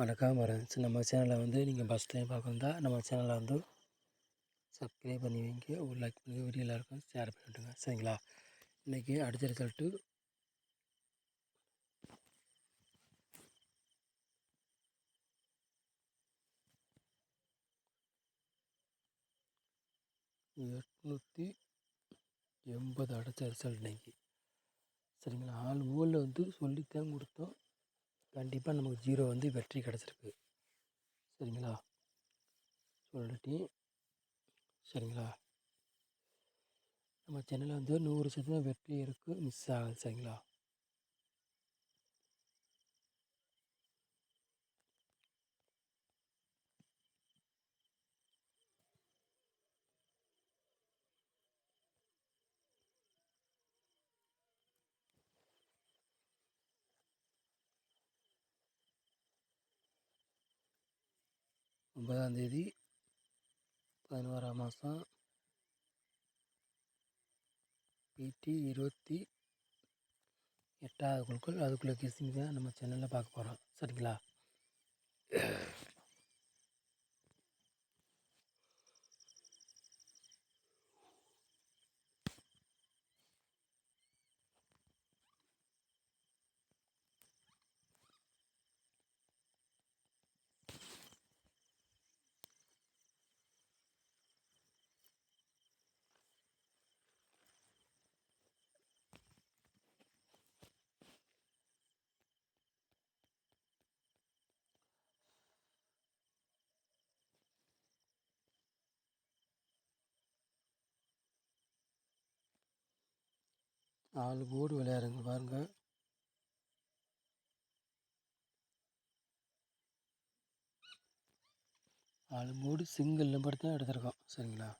வணக்கம் ஃப்ரெண்ட்ஸ். நம்ம சேனலை நீங்கள் ஃபஸ்ட் டைம் பார்க்கணுந்தா நம்ம சேனலை சப்ஸ்கிரைப் பண்ணி வைங்க, ஒரு லைக் பண்ணி வீடியோ எல்லாருக்கும் ஷேர் பண்ணி விட்டுங்க. சரிங்களா? இன்றைக்கி அடித்த ரிசல்ட்டு 880 அடித்த ரிசல்ட் இன்றைக்கி. சரிங்களா? 4 ஓவரில் சொல்லித்தான் கொடுத்தோம். கண்டிப்பாக நமக்கு 0 வெற்றி கிடச்சிருக்கு. சரிங்களா? சொல்லிட்டேன். சரிங்களா? நம்ம சேனலில் 100% வெற்றி இருக்குது, மிஸ் ஆகுது. சரிங்களா? தேதி 11ஆம் மாதம் PT 28வது குழுக்கள். அதுக்குள்ளே கெஸ்ஸிங் தான் நம்ம சேனலில் பார்க்க போகிறோம். சரிங்களா? 4 போர்டு விளையாடுங்க பாருங்கள். 4 போர்டு சிங்கிள் நம்பர் தான் எடுத்திருக்கோம். சரிங்களா?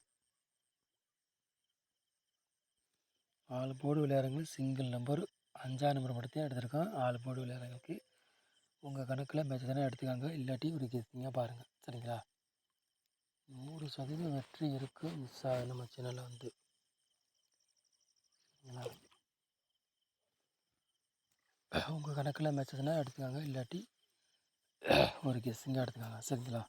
4 போர்டு விளையாடுறவங்களுக்கு சிங்கிள் நம்பர் 5ஆம் நம்பர் மட்டும் தான் எடுத்திருக்கோம். 4 போர்டு விளையாடுறவங்களுக்கு உங்கள் கணக்கில் மேட்ச் தானே எடுத்துக்காங்க, இல்லாட்டி ஒரு கெஸ்ஸிங்காக பாருங்கள். சரிங்களா? 100% வெற்றி இருக்குது, மிஸ் ஆகுது நம்ம சேனலில் சரிங்களா? உங்கள் கணக்கில் மேட்ச் தானே எடுத்துக்காங்க, இல்லாட்டி ஒரு கெஸ்ஸிங்காக எடுத்துக்காங்க. சரிங்களா?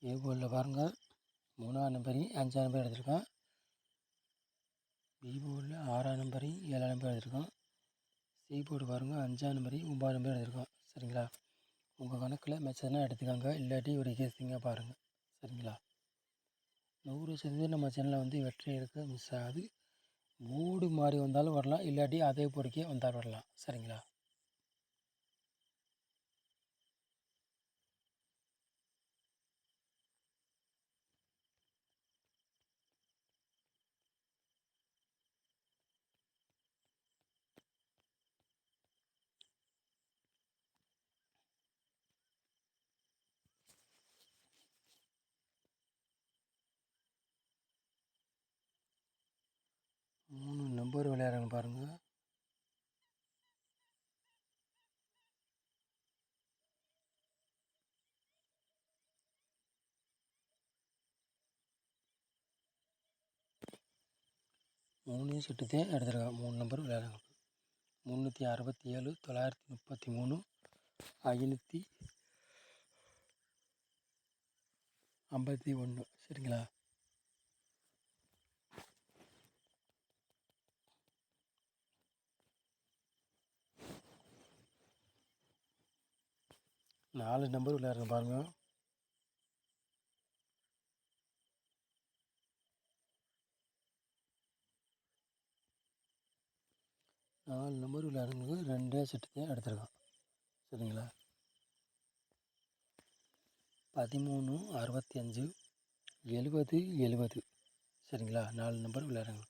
ஏ போர்டில் பாருங்கள், 3ஆம் நம்பரையும் 5ஆம் நம்பர் எடுத்திருக்கோம். பி போர்டில் 6ஆம் நம்பரையும் 7ஆம் நம்பர் எடுத்திருக்கோம். சி போர்டு பாருங்கள், 5ஆம் நம்பரையும் 9ஆம் நம்பர் எடுத்திருக்கோம். சரிங்களா? உங்கள் கணக்கில் மேட்ச் தானே எடுத்துக்காங்க, இல்லாட்டி ஒரு கெஸ்ஸிங்காக பாருங்கள். சரிங்களா? 100% நம்ம சேனலில் வெற்றி இருக்குது, மிஸ் ஆகுது. போர்டு மாறி வந்தாலும் வரலாம், இல்லாட்டி அதே போர்டுக்கே வந்தால் வரலாம். சரிங்களா? நம்பர் விளையாடுறாங்க பாருங்கள். மூணு செட்டு தான் எடுத்துருக்காங்க. 3 நம்பர் விளையாடுறாங்க. 367, 933, 551. சரிங்களா? நாலு நம்பர் விளையாடுறாங்க பாருங்கள். நாலு நம்பர் விளையாடுறவங்களுக்கு 2 செட்டு தான் எடுத்துருக்கான். சரிங்களா? 13, 65, 70, 70. சரிங்களா? 4 நம்பர் விளையாடுறாங்க.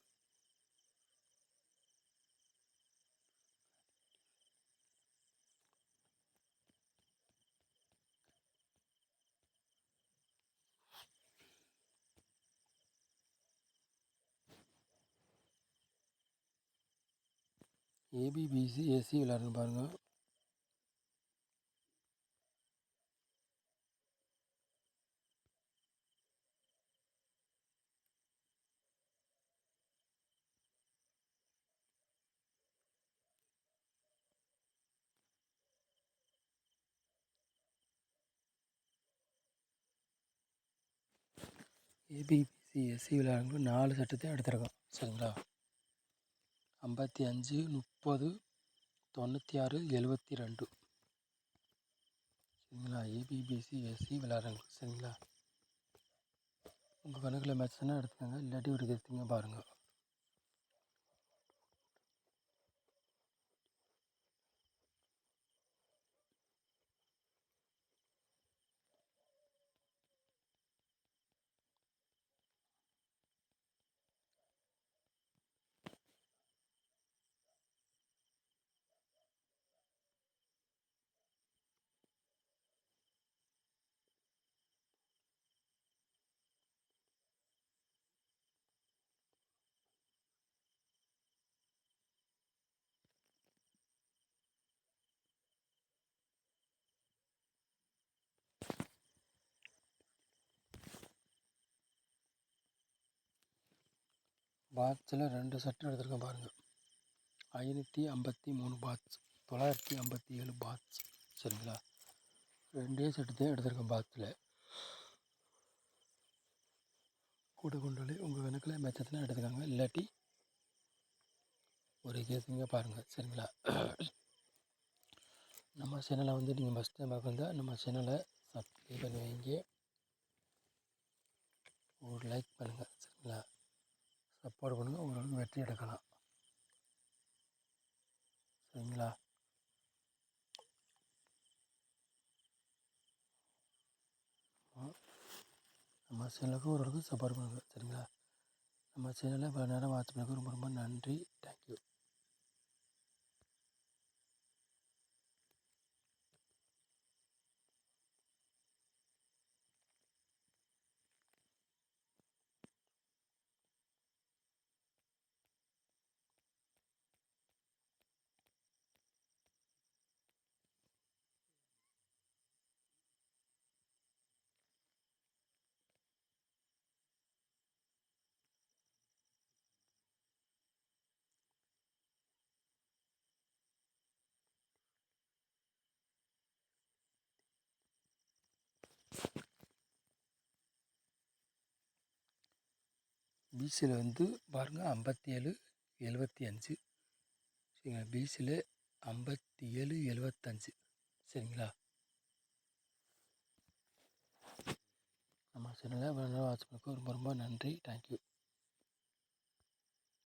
ஏபிபிசி ஏசி விளாட்றேன்னு பாருங்கள். ஏபிபிசி எஸ்சி விளையாடுறவங்க 4 சட்டத்தையும் எடுத்திருக்கோம். சரிங்களா? 55 30 96 72. சரிங்களா? ஏபிபிசி எஸ்சி விளையாடுறவங்க. சரிங்களா? உங்கள் கணக்கில் மேட்ச்னா எடுத்துக்கோங்க, இல்லாட்டி ஒரு எடுத்துங்க பாருங்கள். பாட்ஸில் 2 சட்டம் எடுத்திருக்கேன் பாருங்கள். 553 பாட்ஸ், 957 பாட்ஸ். சரிங்களா? 2 சட்டத்தையும் எடுத்திருக்கேன் பாட்ஸில். கூட கொண்டு உங்கள் கணக்கில் மெச்சத்தில் எடுத்துக்கோங்க, இல்லாட்டி ஒரு கேஸுங்க பாருங்கள். சரிங்களா? நம்ம சேனலை வந்து நீங்கள் ஃபஸ்ட் டைம் பார்க்குறதா நம்ம சேனலை சப்ஸ்கிரைப் பண்ணி வைங்க, ஒரு லைக் பண்ணுங்கள். சரிங்களா? சப்போர்ட் பண்ணுங்கள், உங்களுக்கு வெற்றி எடுக்கலாம். சரிங்களா? நம்ம சேனலுக்கு ஓரளவுக்கு சப்போர்ட் பண்ணுங்கள். சரிங்களா? நம்ம சேனலை இவ்வளோ நேரம் வாட்ச் பண்ணதுக்கு ரொம்ப ரொம்ப நன்றி. தேங்க்யூ. பிசியில் வந்து பாருங்கள் 57 75. சரிங்களா? பிசியில் 57 75. சரிங்களா? நம்ம சேனலை இவ்வளோ நேரம் வாட்ச் பண்ணதுக்கு ரொம்ப ரொம்ப நன்றி. தேங்க்யூ.